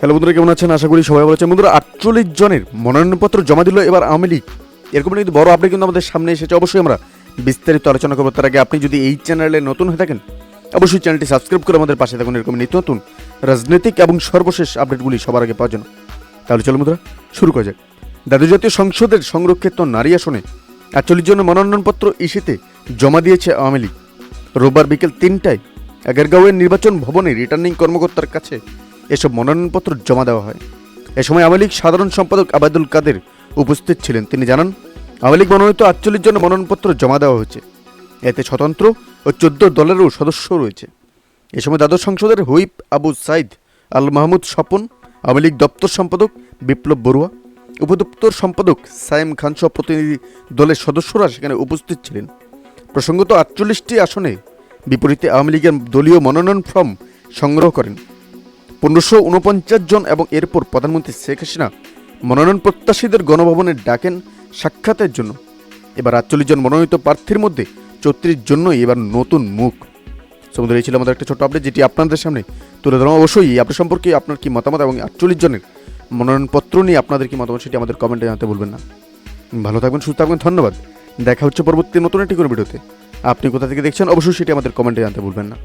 Hello বন্ধুরা, কেমন আছেন? আশা করি সবাই ভালো আছেন। বন্ধুরা, 48 জনের মনোনয়নপত্র জমা দিল এবার আওয়ামী লীগ। এরকম কিন্তু বড় আপডেট কিন্তু আমাদের সামনে এসেছে। অবশ্যই আমরা বিস্তারিত আলোচনা করবো। তার আগে আপনি যদি এই চ্যানেলে নতুন হয়ে থাকেন, অবশ্যই চ্যানেলটি সাবস্ক্রাইব করে আমাদের পাশে থাকুন এরকম নিত্য নতুন রাজনৈতিক এবং সর্বশেষ আপডেটগুলি সবার আগে পাওয়ার জন্য। তাহলে চলো বন্ধুরা, শুরু করা যাক। দ্বাদশ জাতীয় সংসদের সংরক্ষিত নারী আসনে 48 জনের মনোনয়নপত্র ইস্যুতে জমা দিয়েছে আওয়ামী লীগ। রোববার বিকেল 3টায় আগারগাঁওয়ের নির্বাচন ভবনে রিটার্নিং কর্মকর্তার কাছে এসব মনোনয়নপত্র জমা দেওয়া হয়। এ সময় আওয়ামী লীগ সাধারণ সম্পাদক আবাদুল কাদের উপস্থিত ছিলেন। তিনি জানান, আওয়ামী লীগ মনোনীত 48 জনের মনোনয়নপত্র জমা দেওয়া হয়েছে। এতে স্বতন্ত্র ও 14 দলেরও সদস্য রয়েছে। এ সময় দ্বাদশ সংসদের হুইপ আবু সাইদ আল মাহমুদ স্বপন, আওয়ামী লীগ দপ্তর সম্পাদক বিপ্লব বড়ুয়া, উপদপ্তর সম্পাদক সায়েম খান সহ প্রতিনিধি দলের সদস্যরা সেখানে উপস্থিত ছিলেন। প্রসঙ্গত 48টি আসনে বিপরীতে আওয়ামী লীগের দলীয় মনোনয়ন ফর্ম সংগ্রহ করেন 1549 জন এবং এরপর প্রধানমন্ত্রী শেখ হাসিনা মনোনয়ন প্রত্যাশীদের গণভবনে ডাকেন সাক্ষাতের জন্য। এবার 48 জন মনোনীত প্রার্থীর মধ্যে 34 জন্যই এবার নতুন মুখ। সমুদ্র এই ছিল আমাদের একটা ছোট্ট আপডেট, যেটি আপনাদের সামনে তুলে ধরলাম। অবশ্যই এই আপডেট সম্পর্কে আপনার কি মতামত এবং 48 জনের মনোনয়নপত্র নিয়ে আপনাদের কি মতামত সেটি আমাদের কমেন্টে জানাতে ভুলবেন না। ভালো থাকবেন, সুস্থ থাকবেন, ধন্যবাদ। দেখা হচ্ছে পরবর্তী নতুন একটি কোনো ভিডিওতে। আপনি কোথা থেকে দেখছেন অবশ্যই সেটি আমাদের কমেন্টে জানাতে ভুলবেন না।